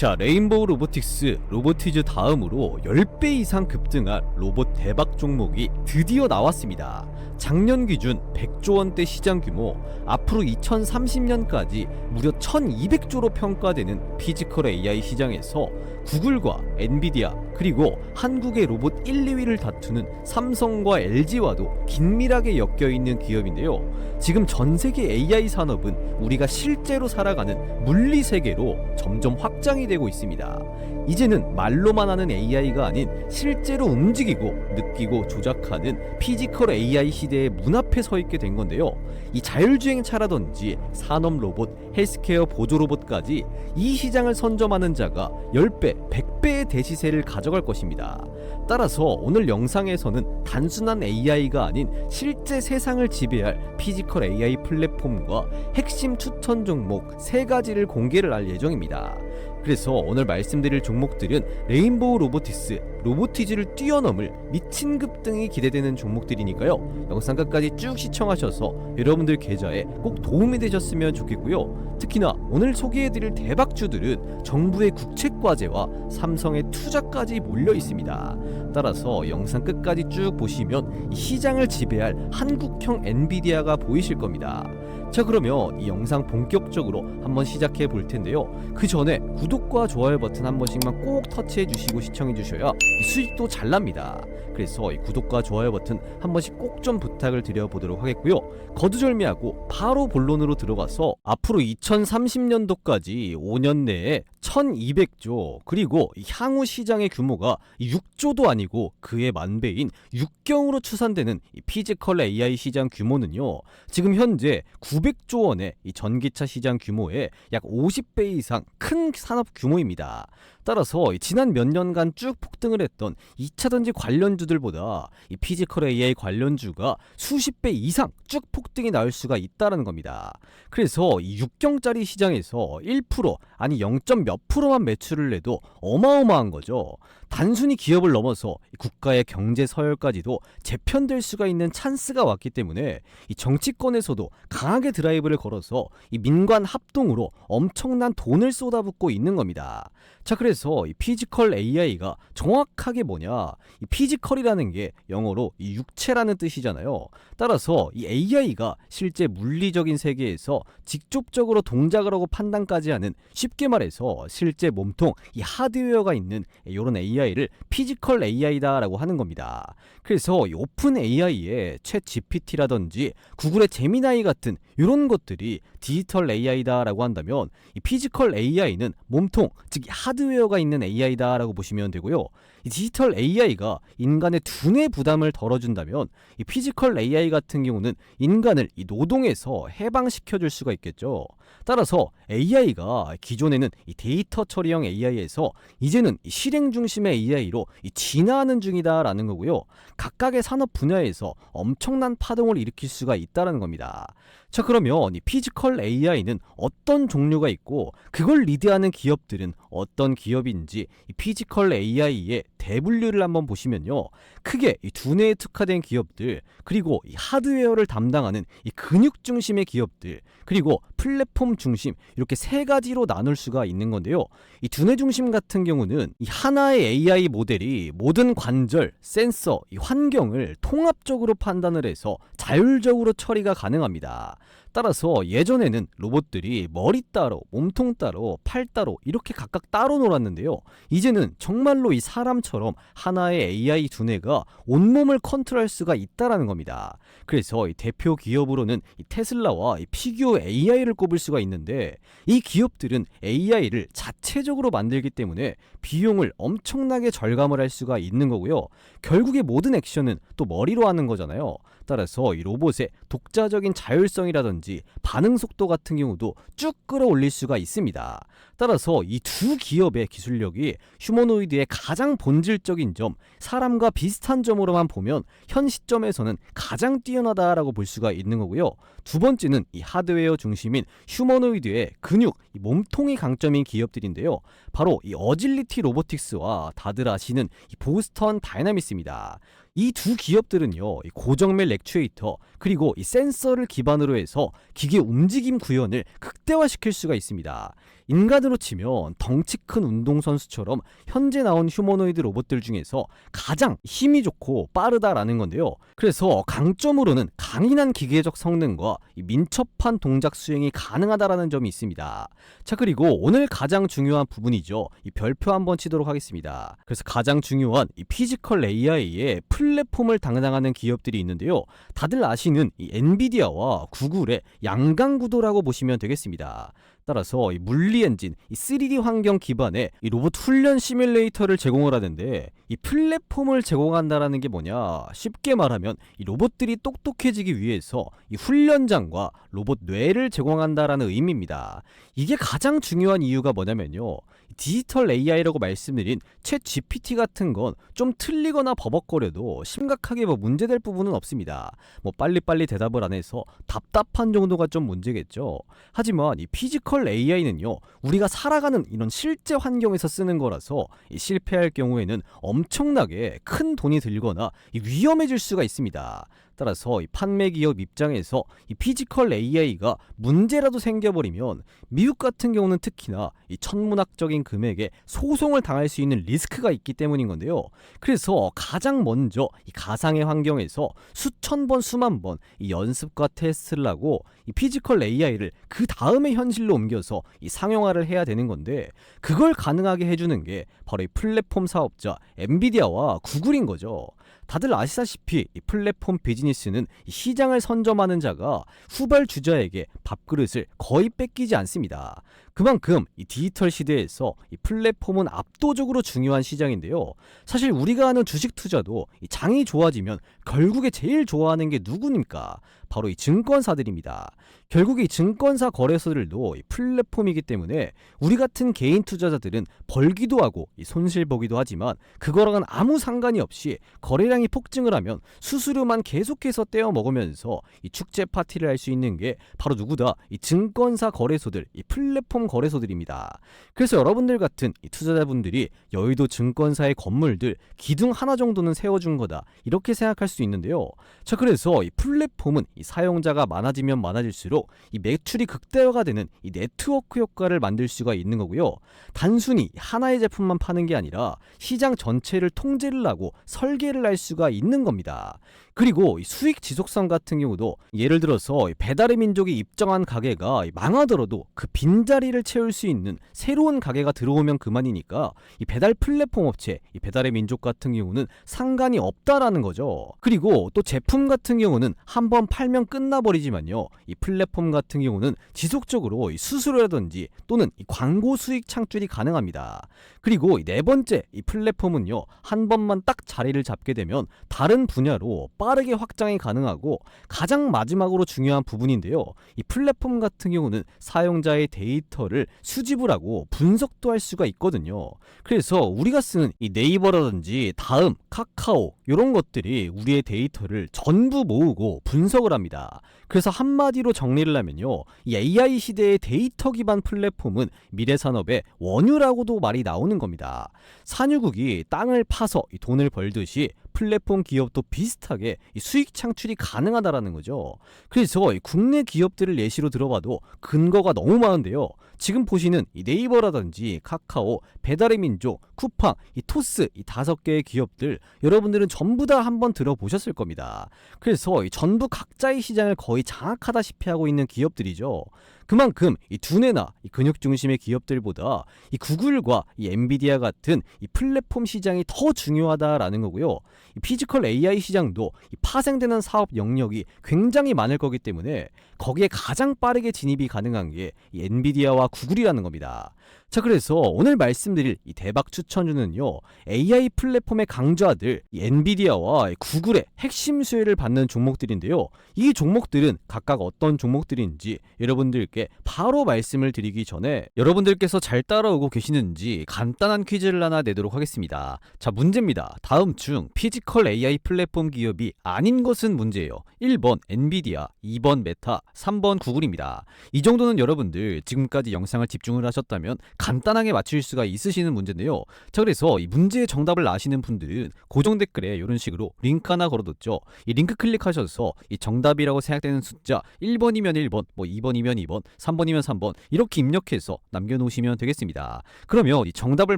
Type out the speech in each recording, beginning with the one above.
자, 레인보우 로보틱스, 로보티즈 다음으로 10배 이상 급등할 로봇 대박 종목이 드디어 나왔습니다. 작년 기준 100조 원대 시장 규모, 앞으로 2030년까지 무려 1200조로 평가되는 피지컬 AI 시장에서 구글과 엔비디아, 그리고 한국의 로봇 1, 2위를 다투는 삼성과 LG와도 긴밀하게 엮여있는 기업인데요. 지금 전세계 AI 산업은 우리가 실제로 살아가는 물리 세계로 점점 확장이 되고 있습니다. 이제는 말로만 하는 AI가 아닌 실제로 움직이고 느끼고 조작하는 피지컬 AI 시대의 문 앞에 서 있게 된 건데요. 이 자율주행차라든지 산업 로봇, 헬스케어 보조 로봇까지 이 시장을 선점하는 자가 10배, 100배의 대시세를 가져갈 것입니다. 따라서 오늘 영상에서는 단순한 AI가 아닌 실제 세상을 지배할 피지컬 AI 플랫폼과 핵심 추천 종목 3가지를 공개를 할 예정입니다. 그래서 오늘 말씀드릴 종목들은 레인보우 로보틱스, 로보티즈를 뛰어넘을 미친 급등이 기대되는 종목들이니까요. 영상 끝까지 쭉 시청하셔서 여러분들 계좌에 꼭 도움이 되셨으면 좋겠고요. 특히나 오늘 소개해드릴 대박주들은 정부의 국책과제와 삼성의 투자까지 몰려 있습니다. 따라서 영상 끝까지 쭉 보시면 이 시장을 지배할 한국형 엔비디아가 보이실 겁니다. 자, 그러면 이 영상 본격적으로 한번 시작해 볼 텐데요. 그 전에 구독과 좋아요 버튼 한 번씩만 꼭 터치해 주시고 시청해 주셔야 이 수익도 잘 납니다. 그래서 이 구독과 좋아요 버튼 한 번씩 꼭 좀 부탁을 드려보도록 하겠고요. 거두절미하고 바로 본론으로 들어가서 앞으로 2030년도까지 5년 내에 1200조, 그리고 향후 시장의 규모가 6조도 아니고 그의 만배인 6경으로 추산되는 이 피지컬 AI 시장 규모는요, 지금 현재 900조 원의 이 전기차 시장 규모의 약 50배 이상 큰 산업 규모입니다. 따라서 지난 몇 년간 쭉 폭등을 했던 2차전지 관련주들보다 이 피지컬 AI 관련주가 수십 배 이상 쭉 폭등이 나올 수가 있다는 겁니다. 그래서 이 6경짜리 시장에서 1% 아니 0. 몇 프로만 매출을 내도 어마어마한 거죠. 단순히 기업을 넘어서 국가의 경제 서열까지도 재편될 수가 있는 찬스가 왔기 때문에 이 정치권에서도 강하게 드라이브를 걸어서 이 민관 합동으로 엄청난 돈을 쏟아붓고 있는 겁니다. 자, 그래서 이 피지컬 AI가 정확하게 뭐냐? 이 피지컬이라는 게 영어로 이 육체라는 뜻이잖아요. 따라서 이 AI가 실제 물리적인 세계에서 직접적으로 동작을 하고 판단까지 하는, 쉽게 말해서 실제 몸통 이 하드웨어가 있는 이런 AI를 피지컬 AI다라고 하는 겁니다. 그래서 이 오픈 AI의 챗 GPT라든지 구글의 제미나이 같은 이런 것들이 디지털 AI다라고 한다면, 이 피지컬 AI는 몸통, 즉 하드웨어가 있는 AI다라고 보시면 되고요. 이 디지털 AI가 인간의 두뇌 부담을 덜어준다면, 이 피지컬 AI 같은 경우는 인간을 이 노동에서 해방시켜줄 수가 있겠죠. 따라서 AI가 기존에는 이 데이터 처리형 AI에서 이제는 이 실행 중심의 AI로 이 진화하는 중이다라는 거고요. 각각의 산업 분야에서 엄청난 파동을 일으킬 수가 있다는 겁니다. 자, 그러면 이 피지컬 AI는 어떤 종류가 있고 그걸 리드하는 기업들은 어떤 기업인지 이 피지컬 AI의 대분류를 한번 보시면요, 크게 이 두뇌에 특화된 기업들, 그리고 이 하드웨어를 담당하는 이 근육 중심의 기업들, 그리고 플랫폼 중심, 이렇게 3가지로 나눌 수가 있는 건데요. 이 두뇌 중심 같은 경우는 이 하나의 AI 모델이 모든 관절, 센서, 이 환경을 통합적으로 판단을 해서 자율적으로 처리가 가능합니다. 따라서 예전에는 로봇들이 머리 따로, 몸통 따로, 팔 따로 이렇게 각각 따로 놀았는데요. 이제는 정말로 이 사람처럼 하나의 AI 두뇌가 온몸을 컨트롤할 수가 있다라는 겁니다. 그래서 이 대표 기업으로는 이 테슬라와 이 피규어 AI를 꼽을 수가 있는데, 이 기업들은 AI를 자체적으로 만들기 때문에 비용을 엄청나게 절감을 할 수가 있는 거고요. 결국에 모든 액션은 또 머리로 하는 거잖아요. 따라서 이 로봇의 독자적인 자율성이라든지 반응 속도 같은 경우도 쭉 끌어올릴 수가 있습니다. 따라서 이 두 기업의 기술력이 휴머노이드의 가장 본질적인 점, 사람과 비슷한 점으로만 보면 현 시점에서는 가장 뛰어나다라고 볼 수가 있는 거고요. 두 번째는 이 하드웨어 중심인 휴머노이드의 근육, 이 몸통이 강점인 기업들인데요. 바로 이 어질리티 로보틱스와 다들 아시는 이 보스턴 다이나믹스입니다. 이 두 기업들은요, 고정맥 액추에이터, 그리고 이 센서를 기반으로 해서 기계 움직임 구현을 극대화시킬 수가 있습니다. 인간으로 치면 덩치 큰 운동선수처럼 현재 나온 휴머노이드 로봇들 중에서 가장 힘이 좋고 빠르다라는 건데요. 그래서 강점으로는 강인한 기계적 성능과 민첩한 동작 수행이 가능하다라는 점이 있습니다. 자, 그리고 오늘 가장 중요한 부분이죠. 이 별표 한번 치도록 하겠습니다. 그래서 가장 중요한 이 피지컬 AI의 플랫폼을 담당하는 기업들이 있는데요. 다들 아시는 이 엔비디아와 구글의 양강구도라고 보시면 되겠습니다. 따라서 이 물리 엔진, 이 3D 환경 기반의 이 로봇 훈련 시뮬레이터를 제공을 하는데, 이 플랫폼을 제공한다라는 게 뭐냐? 쉽게 말하면 이 로봇들이 똑똑해지기 위해서 이 훈련장과 로봇 뇌를 제공한다라는 의미입니다. 이게 가장 중요한 이유가 뭐냐면요. 디지털 AI라고 말씀드린 챗 GPT 같은 건 좀 틀리거나 버벅거려도 심각하게 문제될 부분은 없습니다. 빨리빨리 대답을 안 해서 답답한 정도가 좀 문제겠죠. 하지만 이 피지컬 AI는요, 우리가 살아가는 이런 실제 환경에서 쓰는 거라서 실패할 경우에는 엄청나게 큰 돈이 들거나 위험해질 수가 있습니다. 따라서 이 판매 기업 입장에서 이 피지컬 AI가 문제라도 생겨버리면 미국 같은 경우는 특히나 이 천문학적인 금액에 소송을 당할 수 있는 리스크가 있기 때문인 건데요. 그래서 가장 먼저 이 가상의 환경에서 수천 번 수만 번 이 연습과 테스트를 하고 이 피지컬 AI를 그 다음에 현실로 옮겨서 이 상용화를 해야 되는 건데, 그걸 가능하게 해주는 게 바로 이 플랫폼 사업자 엔비디아와 구글인 거죠. 다들 아시다시피 이 플랫폼 비즈니스는 이 시장을 선점하는 자가 후발주자에게 밥그릇을 거의 뺏기지 않습니다. 그만큼 이 디지털 시대에서 이 플랫폼은 압도적으로 중요한 시장인데요. 사실 우리가 하는 주식 투자도 이 장이 좋아지면 결국에 제일 좋아하는 게 누구입니까? 바로 이 증권사들입니다. 결국에 이 증권사 거래소들도 이 플랫폼이기 때문에 우리 같은 개인 투자자들은 벌기도 하고 이 손실 보기도 하지만, 그거랑은 아무 상관이 없이 거래량이 폭증을 하면 수수료만 계속해서 떼어 먹으면서 이 축제 파티를 할 수 있는 게 바로 누구다? 이 증권사 거래소들, 이 플랫폼 거래소들입니다. 그래서 여러분들 같은 이 투자자분들이 여의도 증권사의 건물들 기둥 하나 정도는 세워준 거다, 이렇게 생각할 수 있는데요. 자, 그래서 이 플랫폼은 이 사용자가 많아지면 많아질수록 이 매출이 극대화가 되는 이 네트워크 효과를 만들 수가 있는 거고요. 단순히 하나의 제품만 파는 게 아니라 시장 전체를 통제를 하고 설계를 할 수가 있는 겁니다. 그리고 이 수익 지속성 같은 경우도, 예를 들어서 배달의 민족이 입점한 가게가 망하더라도 그 빈자리를 채울 수 있는 새로운 가게가 들어오면 그만이니까 이 배달 플랫폼 업체, 이 배달의 민족 같은 경우는 상관이 없다라는 거죠. 그리고 또 제품 같은 경우는 한번 팔면 끝나버리지만요, 이 플랫폼 같은 경우는 지속적으로 이 수수료라든지 또는 이 광고 수익 창출이 가능합니다. 그리고 네 번째, 이 플랫폼은요, 한 번만 딱 자리를 잡게 되면 다른 분야로 빠르게 확장이 가능하고, 가장 마지막으로 중요한 부분인데요, 이 플랫폼 같은 경우는 사용자의 데이터를 수집을 하고 분석도 할 수가 있거든요. 그래서 우리가 쓰는 이 네이버라든지 다음, 카카오 이런 것들이 우리의 데이터를 전부 모으고 분석을 합니다. 그래서 한마디로 정리를 하면요, 이 AI 시대의 데이터 기반 플랫폼은 미래 산업의 원유라고도 말이 나오는 겁니다. 산유국이 땅을 파서 이 돈을 벌듯이 플랫폼 기업도 비슷하게 이 수익 창출이 가능하다라는 거죠. 그래서 이 국내 기업들을 예시로 들어봐도 근거가 너무 많은데요. 지금 보시는 이 네이버라든지 카카오, 배달의 민족, 쿠팡, 이 토스, 이 5개의 기업들 여러분들은 전부 다 한번 들어보셨을 겁니다. 그래서 이 전부 각자의 시장을 거의 장악하다시피 하고 있는 기업들이죠. 그만큼 이 두뇌나 이 근육 중심의 기업들보다 이 구글과 이 엔비디아 같은 이 플랫폼 시장이 더 중요하다라는 거고요. 이 피지컬 AI 시장도 이 파생되는 사업 영역이 굉장히 많을 거기 때문에 거기에 가장 빠르게 진입이 가능한 게 이 엔비디아와 구글이라는 겁니다. 자, 그래서 오늘 말씀드릴 이 대박 추천주는요, AI 플랫폼의 강자들 이 엔비디아와 구글의 핵심 수혜를 받는 종목들인데요. 이 종목들은 각각 어떤 종목들인지 여러분들께 바로 말씀을 드리기 전에 여러분들께서 잘 따라오고 계시는지 간단한 퀴즈를 하나 내도록 하겠습니다. 자, 문제입니다. 다음 중 피지컬 AI 플랫폼 기업이 아닌 것은 문제예요. 1번 엔비디아, 2번 메타, 3번 구글입니다. 이 정도는 여러분들 지금까지 영상을 집중을 하셨다면 간단하게 맞추실 수가 있으시는 문제인데요. 자, 그래서 이 문제의 정답을 아시는 분들은 고정 댓글에 이런 식으로 링크 하나 걸어뒀죠. 이 링크 클릭하셔서 이 정답이라고 생각되는 숫자 1번이면 1번, 뭐 2번이면 2번, 3번이면 3번 이렇게 입력해서 남겨놓으시면 되겠습니다. 그러면 이 정답을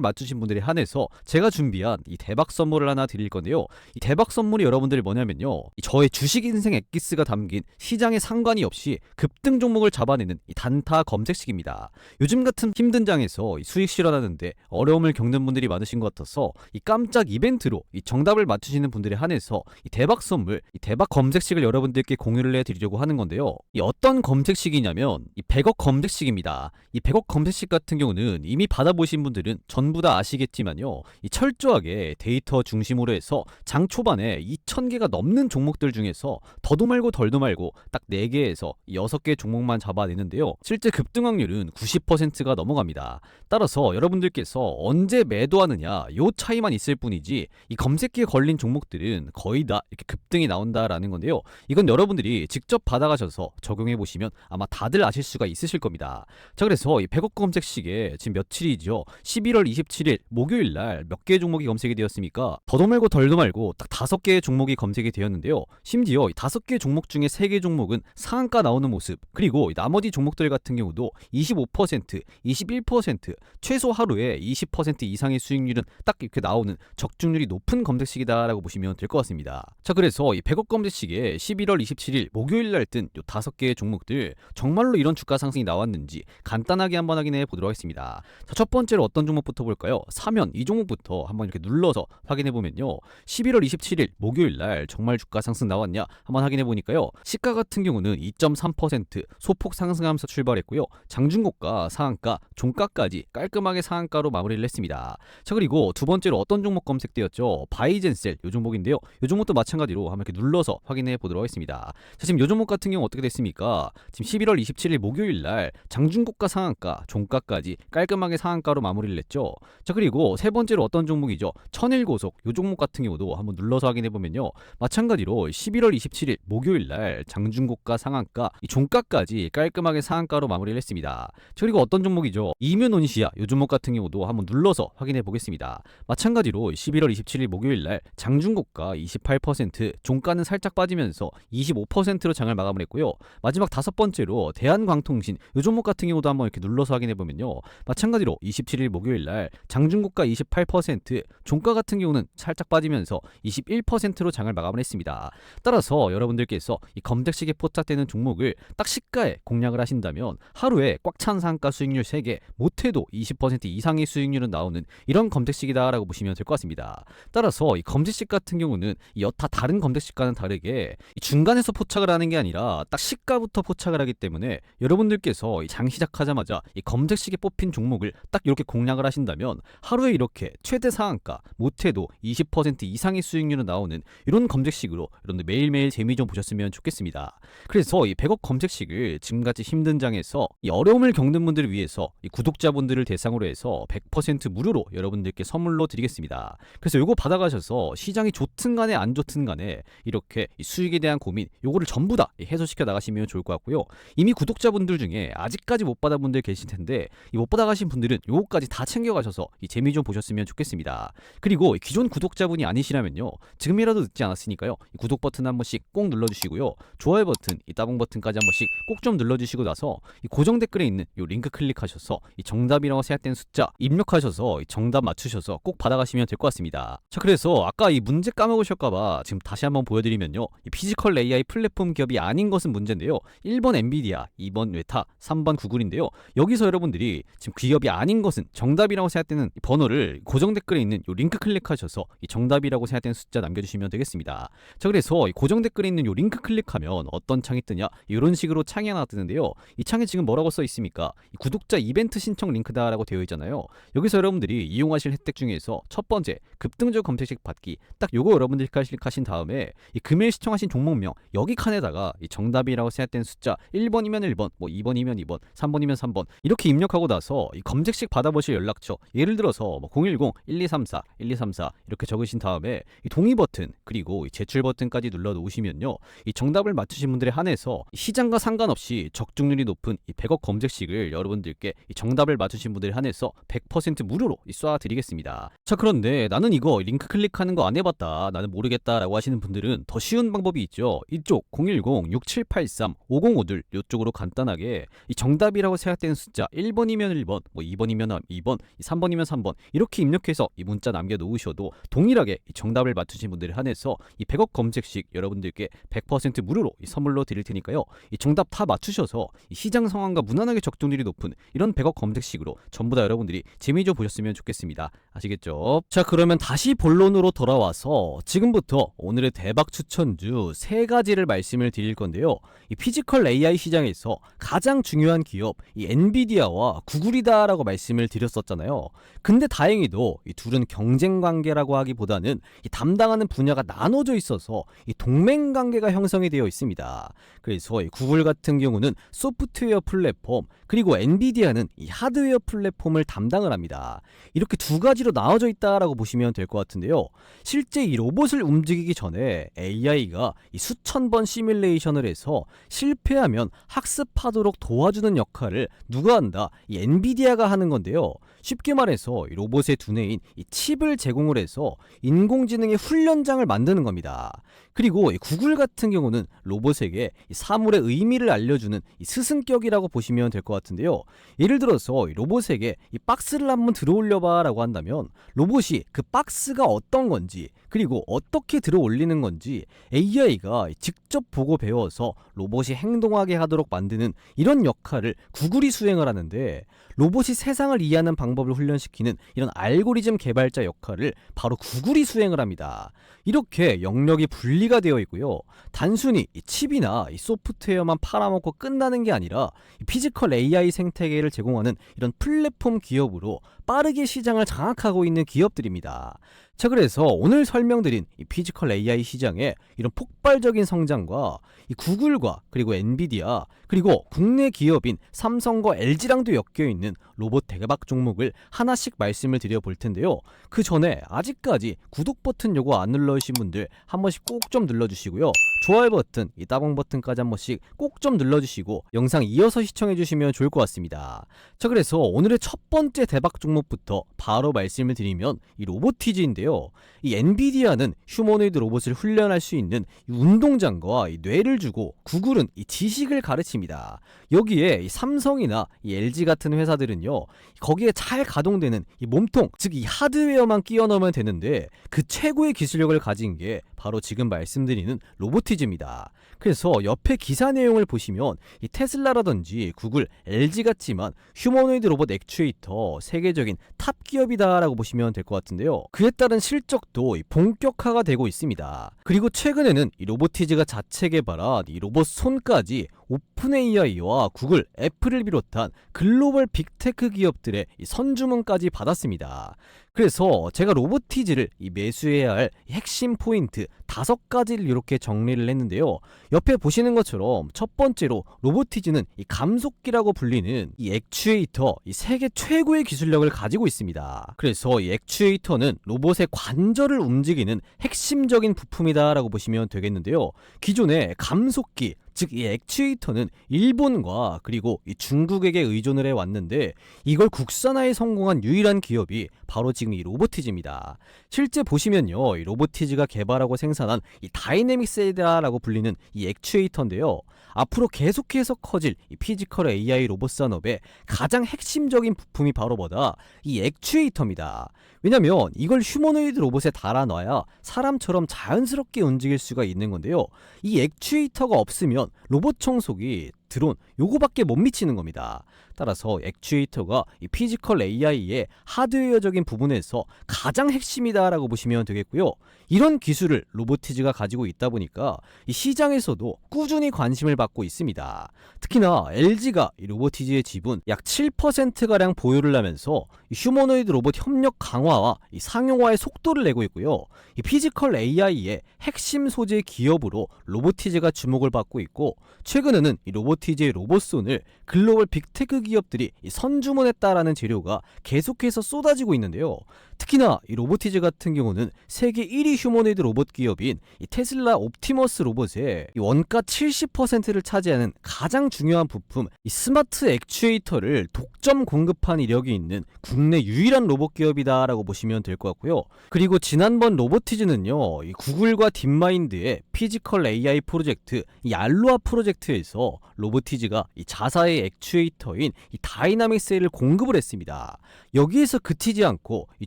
맞추신 분들에 한해서 제가 준비한 이 대박 선물을 하나 드릴 건데요. 이 대박 선물이 여러분들 뭐냐면요. 이 저의 주식 인생 엑기스가 담긴 시장에 상관이 없이 급등 종목을 잡아내는 이 단타 검색식입니다. 요즘 같은 힘든 장에서 이 수익 실현하는데 어려움을 겪는 분들이 많으신 것 같아서 이 깜짝 이벤트로 이 정답을 맞추시는 분들에 한해서 이 대박 선물, 이 대박 검색식을 여러분들께 공유를 해드리려고 하는 건데요. 이 어떤 검색식이냐면 이 100억 검색식입니다. 이 100억 검색식 같은 경우는 이미 받아보신 분들은 전부 다 아시겠지만요. 이 철저하게 데이터 중심으로 해서 장 초반에 2,000개가 넘는 종목들 중에서 더도 말고 덜도 말고 딱 4개에서 6개 종목만 잡아내는데요. 실제 급등 확률은 90%가 넘어갑니다. 따라서 여러분들께서 언제 매도하느냐 요 차이만 있을 뿐이지 이 검색기에 걸린 종목들은 거의 다 이렇게 급등이 나온다라는 건데요. 이건 여러분들이 직접 받아가셔서 적용해 보시면 아마 다들 아실 수가 있으실 겁니다. 자, 그래서 이 100억 검색식에 지금 며칠이죠? 11월 27일 목요일 날 몇 개의 종목이 검색이 되었습니까? 더도 말고 덜도 말고 딱 5개의 종목이 검색이 되었는데요. 심지어 이 5개 종목 중에 3개 종목은 상한가 나오는 모습, 그리고 나머지 종목들 같은 경우도 25%, 21%, 최소 하루에 20% 이상의 수익률은 딱 이렇게 나오는 적중률이 높은 검색식이다라고 보시면 될 것 같습니다. 자, 그래서 이 100억 검색식에 11월 27일 목요일 날 뜬 요 5개의 종목들 정말로 이런 주가 상승이 나왔는지 간단하게 한번 확인해 보도록 하겠습니다. 자, 첫 번째로 어떤 종목부터 볼까요? 사면 이 종목부터 한번 이렇게 눌러서 확인해 보면요. 11월 27일 목요일 날 정말 주가 상승 나왔냐 한번 확인해 보니까요. 시가 같은 경우는 2.3% 소폭 상승하면서 출발했고요. 장중고가, 상한가, 종가까지 깔끔하게 상한가로 마무리를 했습니다. 자, 그리고 두 번째로 어떤 종목 검색되었죠? 바이젠셀 요 종목인데요. 요 종목도 마찬가지로 한번 이렇게 눌러서 확인해 보도록 하겠습니다. 자, 지금 요 종목 같은 경우 어떻게 됐습니까? 지금 11월 27일 목요일 날 장중고가, 상한가, 종가까지 깔끔하게 상한가로 마무리를 했죠. 자, 그리고 세 번째로 어떤 종목이죠? 천일고속 요 종목 같은 경우도 한번 눌러서 확인해 보면요. 마찬가지로 11월 27일 목요일 날 장중고가, 상한가, 이 종가까지 깔끔하게 상한가로 마무리를 했습니다. 자, 그리고 어떤 종목이죠? 이뮤논시아 요 종목 같은 경우도 한번 눌러서 확인해 보겠습니다. 마찬가지로 11월 27일 목요일 날 장중고가 28%, 종가는 살짝 빠지면서 25%로 장을 마감을 했고요. 마지막 다섯 번째로 대한광통신 요 종목 같은 경우도 한번 이렇게 눌러서 확인해 보면요. 마찬가지로 27일 목요일 날 장중고가 28%, 종가 같은 경우는 살짝 빠지면서 21%로 장을 마감을 했습니다. 따라서 여러분들께서 이 검색식에 포착되는 종목을 딱 시가에 공략을 하신다면 하루에 꽉 찬 상가 수익률 3개, 못해도 20% 이상의 수익률은 나오는 이런 검색식이다라고 보시면 될 것 같습니다. 따라서 이 검색식 같은 경우는 이 여타 다른 검색식과는 다르게 이 중간에서 포착을 하는 게 아니라 딱 시가부터 포착을 하기 때문에 여러분들께서 이 장 시작하자마자 이 검색식에 뽑힌 종목을 딱 이렇게 공략을 하신다면 하루에 이렇게 최대 상한가, 못해도 20% 이상의 수익률은 나오는 이런 검색식으로 여러분들 매일매일 재미 좀 보셨으면 좋겠습니다. 그래서 이 100억 검색식을 지금같이 힘든 장에서 이 어려움을 겪는 분들을 위해서 이 구독자분들을 대상으로 해서 100% 무료로 여러분들께 선물로 드리겠습니다. 그래서 요거 받아가셔서 시장이 좋든 간에 안 좋든 간에 이렇게 이 수익에 대한 고민 요거를 전부 다 해소시켜 나가시면 좋을 것 같고요. 이미 구독자분들 중에 아직까지 못 받아 분들 계실 텐데 이 못 받아가신 분들은 요거까지 다 챙겨가셔서 이 재미 좀 보셨으면 좋겠습니다. 그리고 기존 구독자분이 아니시라면요. 지금이라도 늦지 않았으니까요. 이 구독 버튼 한 번씩 꼭 눌러주시고요. 좋아요 버튼, 이 따봉 버튼까지 한 번씩 꼭 좀 눌러주시고 나서 이 고정 댓글에 있는 이 링크 클릭하셔서 이 정답이라고 생각되는 숫자 입력하셔서 이 정답 맞추셔서 꼭 받아가시면 될 것 같습니다. 자, 그래서 아까 이 문제 까먹으실까봐 지금 다시 한번 보여드리면요. 이 피지컬 AI 플랫폼 기업이 아닌 것은 문제인데요. 1번 엔비디아, 2번 웨타, 3번 구글인데요. 여기서 여러분들이 지금 기업이 아닌 것은 정답이라고 생각되는 이 번호를 고정 댓글에 있는 이 링크 클릭하셔서 이 정답이라고 생각되는 숫자 남겨주시면 되겠습니다. 자, 그래서 이 고정 댓글에 있는 이 링크 클릭하면 어떤 창이 뜨냐? 이런 식으로 창이 하나 뜨는데요. 이 창에 지금 뭐라고 써 있습니까? 이 구독자 이벤트 신청 링크다라고 되어 있잖아요. 여기서 여러분들이 이용하실 혜택 중에서 첫 번째 급등주 검색식 받기, 딱 요거 여러분들이 클릭하신 다음에 이 금일 시청하신 종목명 여기 칸에다가 이 정답이라고 생각되는 숫자 1번이면 1번, 뭐 2번이면 2번, 3번이면 3번 이렇게 입력하고 나서 이 검색식 받아보실 연락처 예를 들어서 뭐 010-1234, 1234 이렇게 적으신 다음에 이 동의 버튼 그리고 이 제출 버튼까지 눌러 놓으시면요. 이 정답을 맞추신 분들에 한해서 시장과 상관없이 적중률이 높은 이 100억 검색식을 여러분들께 이 정답을 정답을 맞추신 분들에 한해서 100% 무료로 쏴드리겠습니다. 자, 그런데 나는 이거 링크 클릭하는 거 안 해봤다, 나는 모르겠다 라고 하시는 분들은 더 쉬운 방법이 있죠. 이쪽 010-6783-5052 이쪽으로 간단하게 이 정답이라고 생각되는 숫자 1번이면 1번, 뭐 2번이면 2번, 3번이면 3번 이렇게 입력해서 이 문자 남겨놓으셔도 동일하게 이 정답을 맞추신 분들에 한해서 이 100억 검색식 여러분들께 100% 무료로 이 선물로 드릴 테니까요. 이 정답 다 맞추셔서 이 시장 상황과 무난하게 적중률이 높은 이런 100억 검색식으로 전부 다 여러분들이 재미져 보셨으면 좋겠습니다. 아시겠죠? 자, 그러면 다시 본론으로 돌아와서 지금부터 오늘의 대박 추천주 3가지를 말씀을 드릴 건데요. 이 피지컬 AI 시장에서 가장 중요한 기업 이 엔비디아와 구글이다 라고 말씀을 드렸었잖아요. 근데 다행히도 이 둘은 경쟁 관계라고 하기보다는 이 담당하는 분야가 나눠져 있어서 이 동맹 관계가 형성이 되어 있습니다. 그래서 이 구글 같은 경우는 소프트웨어 플랫폼, 그리고 엔비디아는 이 하드웨어 플랫폼을 담당을 합니다. 이렇게 두 가지로 나눠져 있다라고 보시면 될 것 같은데요. 실제 이 로봇을 움직이기 전에 AI가 이 수천 번 시뮬레이션을 해서 실패하면 학습하도록 도와주는 역할을 누가 한다? 이 엔비디아가 하는 건데요. 쉽게 말해서 이 로봇의 두뇌인 이 칩을 제공을 해서 인공지능의 훈련장을 만드는 겁니다. 그리고 이 구글 같은 경우는 로봇에게 이 사물의 의미를 알려주는 이 스승격이라고 보시면 될 것 같은데요. 예를 들어서 이 로봇에게 이 박스를 한번 들어올려봐 라고 한다면 로봇이 그 박스가 어떤 건지, 그리고 어떻게 들어 올리는 건지 AI가 직접 보고 배워서 로봇이 행동하게 하도록 만드는 이런 역할을 구글이 수행을 하는데, 로봇이 세상을 이해하는 방법을 훈련시키는 이런 알고리즘 개발자 역할을 바로 구글이 수행을 합니다. 이렇게 영역이 분리가 되어 있고요. 단순히 이 칩이나 이 소프트웨어만 팔아먹고 끝나는 게 아니라 이 피지컬 AI 생태계를 제공하는 이런 플랫폼 기업으로 빠르게 시장을 장악하고 있는 기업들입니다. 자, 그래서 오늘 설명드린 이 피지컬 AI 시장의 이런 폭발적인 성장과 이 구글과 그리고 엔비디아, 그리고 국내 기업인 삼성과 LG랑도 엮여있는 로봇 대박 종목을 하나씩 말씀을 드려볼 텐데요. 그 전에 아직까지 구독 버튼 요거 안 눌러주신 분들 한 번씩 꼭 좀 눌러주시고요. 좋아요 버튼, 이 따봉 버튼까지 한 번씩 꼭 좀 눌러주시고 영상 이어서 시청해주시면 좋을 것 같습니다. 자, 그래서 오늘의 첫 번째 대박 종목부터 바로 말씀을 드리면 이 로보티즈인데요. 이 엔비디아는 휴머노이드 로봇을 훈련할 수 있는 이 운동장과 이 뇌를 주고, 구글은 이 지식을 가르칩니다. 여기에 이 삼성이나 이 LG 같은 회사들은요, 거기에 잘 가동되는 이 몸통, 즉 이 하드웨어만 끼워 넣으면 되는데 그 최고의 기술력을 가진 게 바로 지금 말씀드리는 로보티즈입니다. 그래서 옆에 기사 내용을 보시면 이 테슬라라든지 구글, LG 같지만 휴머노이드 로봇 액추에이터 세계적인 탑 기업이다 라고 보시면 될 것 같은데요. 그에 따른 실적도 본격화가 되고 있습니다. 그리고 최근에는 이 로보티즈가 자체 개발한 이 로봇 손까지 오픈 AI와 구글, 애플을 비롯한 글로벌 빅테크 기업들의 이 선주문까지 받았습니다. 그래서 제가 로보티즈를 이 매수해야 할 핵심 포인트 5가지를 이렇게 정리를 했는데요. 옆에 보시는 것처럼 첫 번째로 로보티즈는 이 감속기라고 불리는 이 액추에이터, 이 세계 최고의 기술력을 가지고 있습니다. 그래서 이 액추에이터는 로봇의 관절을 움직이는 핵심적인 부품이다 라고 보시면 되겠는데요. 기존의 감속기, 즉 이 액추에이터는 일본과 그리고 이 중국에게 의존을 해왔는데, 이걸 국산화에 성공한 유일한 기업이 바로 지금 이 로보티즈입니다. 실제 보시면요, 이 로보티즈가 개발하고 생산한 이 다이내믹 셀이라고 불리는 이 액추에이터인데요. 앞으로 계속해서 커질 이 피지컬 AI 로봇 산업의 가장 핵심적인 부품이 바로 뭐다? 이 액추에이터입니다. 왜냐면 이걸 휴머노이드 로봇에 달아놔야 사람처럼 자연스럽게 움직일 수가 있는 건데요. 이 액추에이터가 없으면 로봇 청소기, 드론 요거밖에 못 미치는 겁니다. 따라서 액추에이터가 이 피지컬 AI의 하드웨어적인 부분에서 가장 핵심이다 라고 보시면 되겠고요. 이런 기술을 로보티즈가 가지고 있다 보니까 이 시장에서도 꾸준히 관심을 받고 있습니다. 특히나 LG가 이 로보티즈의 지분 약 7%가량 보유를 하면서 이 휴머노이드 로봇 협력 강화와 이 상용화의 속도를 내고 있고요. 이 피지컬 AI의 핵심 소재 기업으로 로보티즈가 주목을 받고 있고, 최근에는 이 로보티즈의 로봇손을 글로벌 빅테크 기업들이 선주문했다라는 재료가 계속해서 쏟아지고 있는데요. 특히나 이 로보티즈 같은 경우는 세계 1위 휴머노이드 로봇 기업인 이 테슬라 옵티머스 로봇의 이 원가 70%를 차지하는 가장 중요한 부품 이 스마트 액추에이터를 독점 공급한 이력이 있는 국내 유일한 로봇 기업이다라고 보시면 될 것 같고요. 그리고 지난번 로보티즈는요, 이 구글과 딥마인드의 피지컬 AI 프로젝트 이 알로아 프로젝트에서 로보티즈가 이 자사의 액추에이터인 이 다이나믹 셀을 공급을 했습니다. 여기에서 그치지 않고 이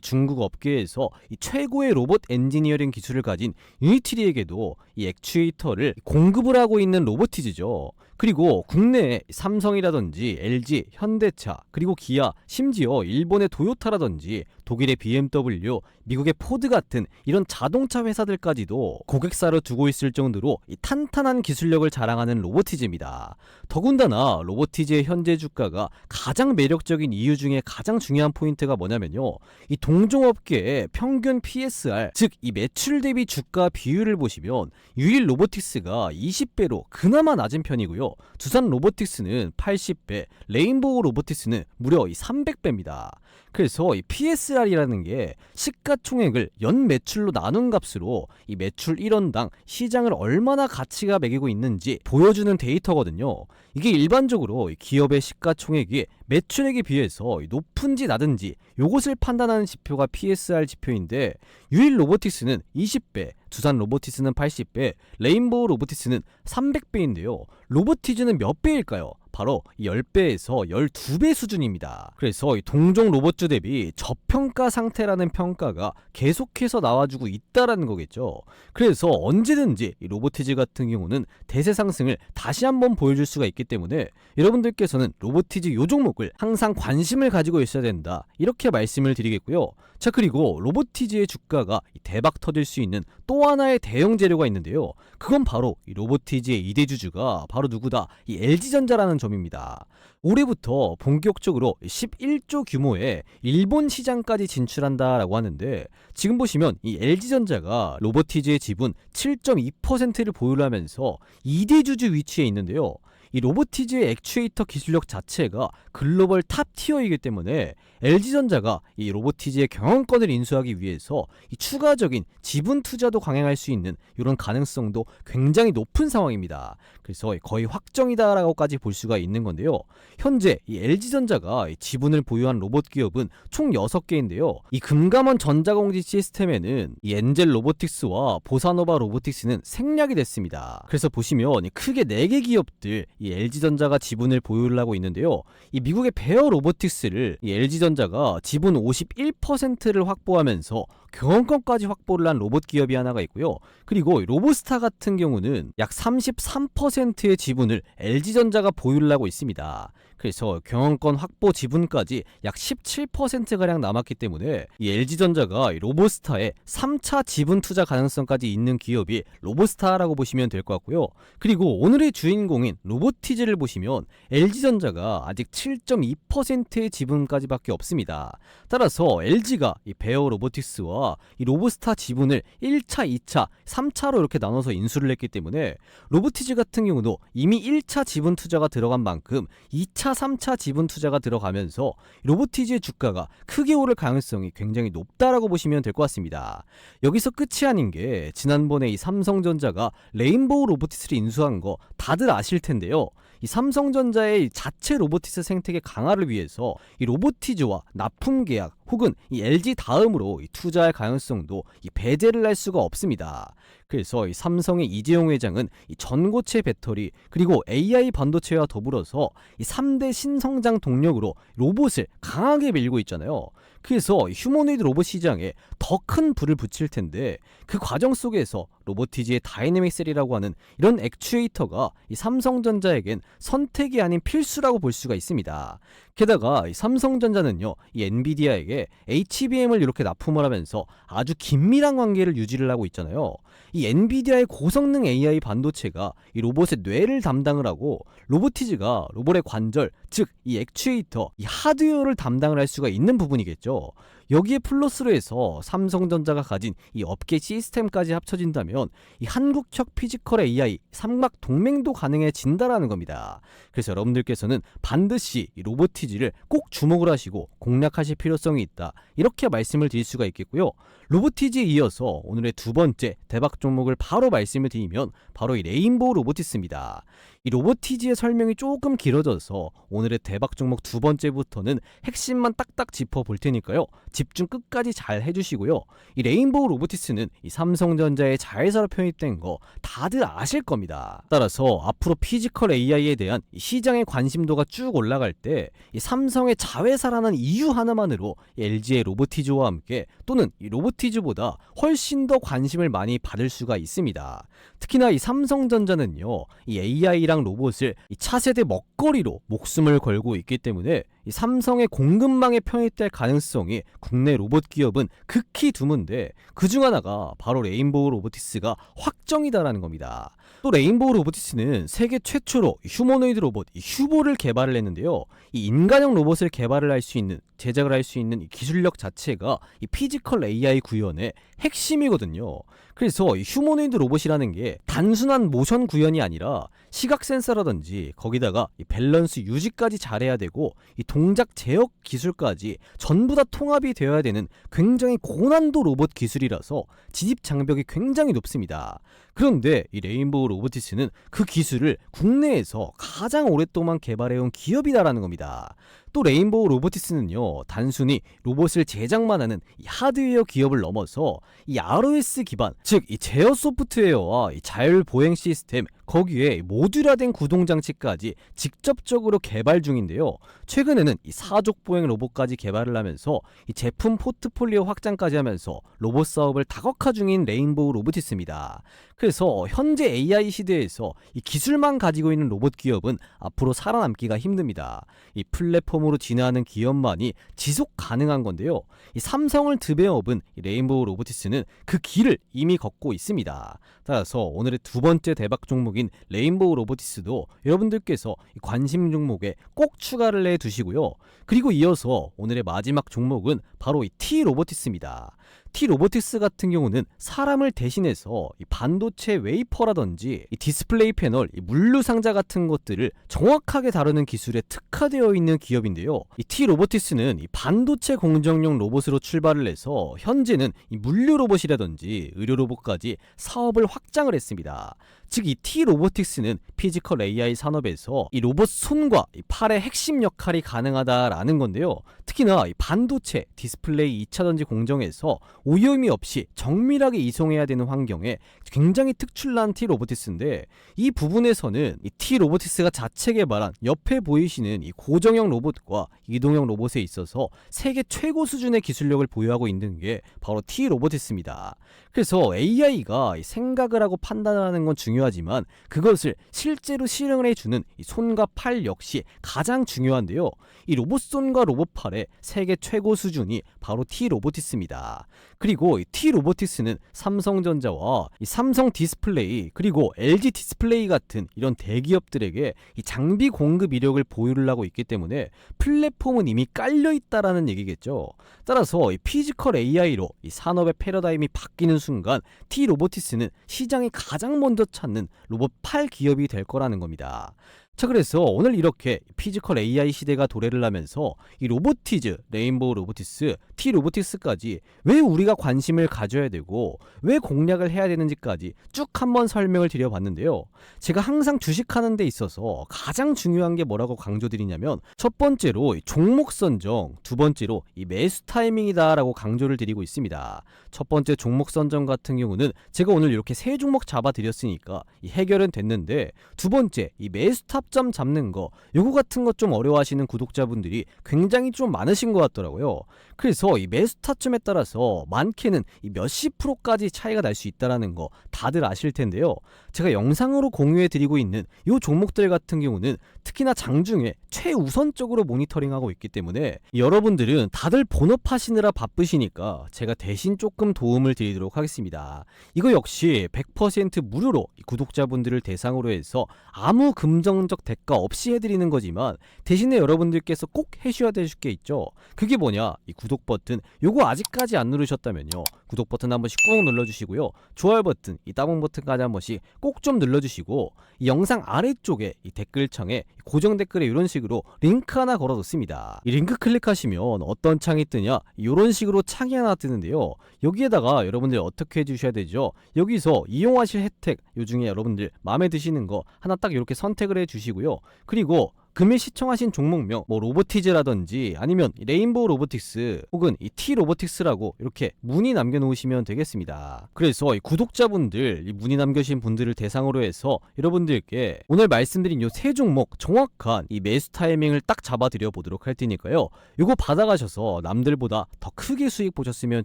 중국 업계에서 이 최고의 로봇 엔지니어링 기술을 가진 유니트리에게도 이 액추에이터를 공급을 하고 있는 로보티즈죠. 그리고 국내에 삼성이라든지 LG, 현대차, 그리고 기아, 심지어 일본의 도요타라든지 독일의 BMW, 미국의 포드 같은 이런 자동차 회사들까지도 고객사로 두고 있을 정도로 이 탄탄한 기술력을 자랑하는 로보티즈입니다. 더군다나 로보티즈의 현재 주가가 가장 매력적인 이유 중에 가장 중요한 포인트가 뭐냐면요, 이 동종업계의 평균 PSR, 즉 이 매출 대비 주가 비율을 보시면 유일 로보틱스가 20배로 그나마 낮은 편이고요, 두산 로보틱스는 80배, 레인보우 로보틱스는 무려 이 300배입니다. 그래서 이 PSR이라는 게 시가총액을 연 매출로 나눈 값으로 이 매출 1원당 시장을 얼마나 가치가 매기고 있는지 보여주는 데이터거든요. 이게 일반적으로 기업의 시가총액이 매출액에 비해서 높은지 낮은지 요것을 판단하는 지표가 PSR 지표인데, 유일 로보틱스는 20배, 두산 로보틱스는 80배, 레인보우 로보틱스는 300배인데요. 로보티즈는 몇 배일까요? 바로 10배에서 12배 수준입니다. 그래서 동종 로봇주 대비 저평가 상태라는 평가가 계속해서 나와주고 있다라는 거겠죠. 그래서 언제든지 이 로보티즈 같은 경우는 대세 상승을 다시 한번 보여줄 수가 있기 때문에 여러분들께서는 로보티즈 요 종목을 항상 관심을 가지고 있어야 된다, 이렇게 말씀을 드리겠고요. 자, 그리고 로보티즈의 주가가 대박 터질 수 있는 또 하나의 대형 재료가 있는데요. 그건 바로 이 로보티즈의 2대 주주가 바로 누구다? 이 LG전자라는 점입니다. 올해부터 본격적으로 11조 규모의 일본 시장까지 진출한다라고 하는데, 지금 보시면 이 LG전자가 로보티즈의 지분 7.2%를 보유하면서 2대 주주 위치에 있는데요. 이 로보티즈의 액추에이터 기술력 자체가 글로벌 탑 티어이기 때문에 LG전자가 이 로보티즈의 경영권을 인수하기 위해서 이 추가적인 지분 투자도 강행할 수 있는 이런 가능성도 굉장히 높은 상황입니다. 그래서 거의 확정이다라고까지 볼 수가 있는 건데요. 현재 이 LG전자가 지분을 보유한 로봇 기업은 총 6개인데요. 이 금감원 전자공지 시스템에는 이 엔젤 로보틱스와 보사노바 로보틱스는 생략이 됐습니다. 그래서 보시면 크게 4개 기업들 이 LG전자가 지분을 보유를 하고 있는데요. 이 미국의 베어 로보틱스를 이 LG전자가 지분 51%를 확보하면서 경영권까지 확보를 한 로봇 기업이 하나가 있고요. 그리고 로보스타 같은 경우는 약 33%의 지분을 LG전자가 보유를 하고 있습니다. 그래서 경영권 확보 지분까지 약 17%가량 남았기 때문에 이 LG전자가 로보스타의 3차 지분 투자 가능성까지 있는 기업이 로보스타라고 보시면 될 것 같고요. 그리고 오늘의 주인공인 로보티즈를 보시면 LG전자가 아직 7.2%의 지분까지밖에 없습니다. 따라서 LG가 이 베어 로보틱스와 이 로보스타 지분을 1차, 2차, 3차로 이렇게 나눠서 인수를 했기 때문에 로보티즈 같은 경우도 이미 1차 지분 투자가 들어간 만큼 2차, 3차 지분 투자가 들어가면서 로보티즈의 주가가 크게 오를 가능성이 굉장히 높다라고 보시면 될 것 같습니다. 여기서 끝이 아닌 게 지난번에 이 삼성전자가 레인보우 로보틱스를 인수한 거 다들 아실 텐데요. 이 삼성전자의 자체 로보틱스 생태계 강화를 위해서 이 로보티즈와 납품 계약 혹은 이 LG 다음으로 이 투자할 가능성도 이 배제를 할 수가 없습니다. 그래서 이 삼성의 이재용 회장은 이 전고체 배터리 그리고 AI 반도체와 더불어서 이 3대 신성장 동력으로 로봇을 강하게 밀고 있잖아요. 그래서 휴머노이드 로봇 시장에 더 큰 불을 붙일 텐데, 그 과정 속에서 로보티즈의 다이내믹 셀이라고 하는 이런 액추에이터가 이 삼성전자에겐 선택이 아닌 필수라고 볼 수가 있습니다. 게다가 이 삼성전자는요, 이 엔비디아에게 HBM을 이렇게 납품을 하면서 아주 긴밀한 관계를 유지를 하고 있잖아요. 이 엔비디아의 고성능 AI 반도체가 이 로봇의 뇌를 담당을 하고, 로보티즈가 로봇의 관절, 즉 이 액추에이터, 이 하드웨어를 담당을 할 수가 있는 부분이겠죠. 여기에 플러스로 해서 삼성전자가 가진 이 업계 시스템까지 합쳐진다면 이 한국형 피지컬 AI 삼각 동맹도 가능해진다라는 겁니다. 그래서 여러분들께서는 반드시 이 로보티지를 꼭 주목을 하시고 공략하실 필요성이 있다, 이렇게 말씀을 드릴 수가 있겠고요. 로보티지에 이어서 오늘의 두 번째 대박 종목을 바로 말씀을 드리면 바로 이 레인보우 로보티스입니다. 이 로보티지의 설명이 조금 길어져서 오늘의 대박 종목 두 번째부터는 핵심만 딱딱 짚어볼 테니까요, 집중 끝까지 잘 해주시고요. 이 레인보우 로보티스는 이 삼성전자의 자회사로 편입된 거 다들 아실 겁니다. 따라서 앞으로 피지컬 AI에 대한 이 시장의 관심도가 쭉 올라갈 때 이 삼성의 자회사라는 이유 하나만으로 이 LG의 로보티즈와 함께 또는 이 로보티즈보다 훨씬 더 관심을 많이 받을 수가 있습니다. 특히나 이 삼성전자는요, 이 AI랑 로봇을 이 차세대 먹거리로 목숨을 걸고 있기 때문에 이 삼성의 공급망에 편입될 가능성이 국내 로봇 기업은 극히 드문데, 그중 하나가 바로 레인보우 로보티스가 확정이다라는 겁니다. 또 레인보우 로보티스는 세계 최초로 휴머노이드 로봇 휴보를 개발을 했는데요. 이 인간형 로봇을 개발을 할 수 있는, 제작을 할 수 있는 이 기술력 자체가 이 피지컬 AI 구현의 핵심이거든요. 그래서 이 휴머노이드 로봇이라는 게 단순한 모션 구현이 아니라 시각 센서라든지 거기다가 이 밸런스 유지까지 잘해야 되고 이 동작 제어 기술까지 전부 다 통합이 되어야 되는 굉장히 고난도 로봇 기술이라서 진입 장벽이 굉장히 높습니다. 그런데 이 레인보우 로보티스는 그 기술을 국내에서 가장 오랫동안 개발해온 기업이다라는 겁니다. 또 레인보우 로보티스는요, 단순히 로봇을 제작만 하는 이 하드웨어 기업을 넘어서 이 ROS 기반, 즉 이 제어 소프트웨어와 이 자율 보행 시스템, 거기에 모듈화된 구동 장치까지 직접적으로 개발 중인데요. 최근에는 이 사족 보행 로봇까지 개발을 하면서 이 제품 포트폴리오 확장까지 하면서 로봇 사업을 다각화 중인 레인보우 로보티스입니다. 그래서 현재 AI 시대에서 이 기술만 가지고 있는 로봇 기업은 앞으로 살아남기가 힘듭니다. 이 플랫폼으로 진화하는 기업만이 지속 가능한 건데요. 이 삼성을 드배업은 이 레인보우 로보티스는 그 길을 이미 걷고 있습니다. 따라서 오늘의 두 번째 대박 종목인 레인보우 로보티스도 여러분들께서 이 관심 종목에 꼭 추가를 해 두시고요. 그리고 이어서 오늘의 마지막 종목은 바로 이 T-로보티스입니다. T-로보틱스 같은 경우는 사람을 대신해서 이 반도체 웨이퍼라든지 이 디스플레이 패널, 이 물류 상자 같은 것들을 정확하게 다루는 기술에 특화되어 있는 기업인데요. 이 T-로보틱스는 이 반도체 공정용 로봇으로 출발을 해서 현재는 이 물류 로봇이라든지 의료 로봇까지 사업을 확장을 했습니다. 즉 이 T-로보틱스는 피지컬 AI 산업에서 이 로봇 손과 이 팔의 핵심 역할이 가능하다라는 건데요. 특히나 이 반도체, 디스플레이 2차전지 공정에서 오염이 없이 정밀하게 이송해야 되는 환경에 굉장히 특출난 T-로보틱스인데, 이 부분에서는 이 T-로보틱스가 자체 개발한 옆에 보이시는 이 고정형 로봇과 이동형 로봇에 있어서 세계 최고 수준의 기술력을 보유하고 있는 게 바로 T-로보틱스입니다. 그래서 AI가 생각을 하고 판단하는 건 중요하지만 그것을 실제로 실행을 해주는 이 손과 팔 역시 가장 중요한데요. 이 로봇 손과 로봇 팔의 세계 최고 수준이 바로 T-로보틱스입니다. 그리고 이 T-로보틱스는 삼성전자와 이 삼성 디스플레이 그리고 LG 디스플레이 같은 이런 대기업들에게 이 장비 공급 이력을 보유를 하고 있기 때문에 플랫폼은 이미 깔려 있다라는 얘기겠죠. 따라서 이 피지컬 AI로 이 산업의 패러다임이 바뀌는 순간 T-로보틱스는 시장이 가장 먼저 찾는 로봇 팔 기업이 될 거라는 겁니다. 자, 그래서 오늘 이렇게 피지컬 AI 시대가 도래를 하면서 이 로보티즈, 레인보우 로보티스, T-로보틱스까지 왜 우리가 관심을 가져야 되고 왜 공략을 해야 되는지까지 쭉 한번 설명을 드려봤는데요. 제가 항상 주식하는 데 있어서 가장 중요한 게 뭐라고 강조드리냐면, 첫 번째로 종목 선정, 두 번째로 이 매수 타이밍이다 라고 강조를 드리고 있습니다. 첫 번째 종목 선정 같은 경우는 제가 오늘 이렇게 세 종목 잡아드렸으니까 이 해결은 됐는데, 두 번째 이 매수 탑점 잡는 거, 요거 같은 거 좀 어려워하시는 구독자분들이 굉장히 좀 많으신 것 같더라고요. 그래서 이 매수 타점에 따라서 많게는 이 몇십 프로까지 차이가 날 수 있다는 거 다들 아실 텐데요. 제가 영상으로 공유해 드리고 있는 요 종목들 같은 경우는 특히나 장중에 최우선적으로 모니터링하고 있기 때문에 여러분들은 다들 본업하시느라 바쁘시니까 제가 대신 조금 도움을 드리도록 하겠습니다. 이거 역시 100% 무료로 구독자분들을 대상으로 해서 아무 금전적 대가 없이 해드리는 거지만, 대신에 여러분들께서 꼭 해주셔야 될 게 있죠. 그게 뭐냐, 이 구독 버튼 버튼 요거 아직까지 안 누르셨다면요, 구독 버튼 한 번씩 꾹 눌러주시고요, 좋아요 버튼, 이 따봉 버튼까지 한 번씩 꼭 좀 눌러주시고, 이 영상 아래쪽에 이 댓글창에 고정 댓글에 이런 식으로 링크 하나 걸어뒀습니다. 이 링크 클릭하시면 어떤 창이 뜨냐, 이런 식으로 창이 하나 뜨는데요, 여기에다가 여러분들 어떻게 해주셔야 되죠? 여기서 이용하실 혜택 요 중에 여러분들 마음에 드시는 거 하나 딱 이렇게 선택을 해주시고요, 그리고 금일 시청하신 종목명 뭐 로보티즈라든지 아니면 레인보우 로보틱스 혹은 이 T 로보틱스라고 이렇게 문의 남겨놓으시면 되겠습니다. 그래서 이 구독자분들, 이 문의 남겨주신 분들을 대상으로 해서 여러분들께 오늘 말씀드린 요 세 종목 정확한 이 매수 타이밍을 딱 잡아드려 보도록 할 테니까요, 요거 받아가셔서 남들보다 더 크게 수익 보셨으면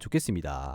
좋겠습니다.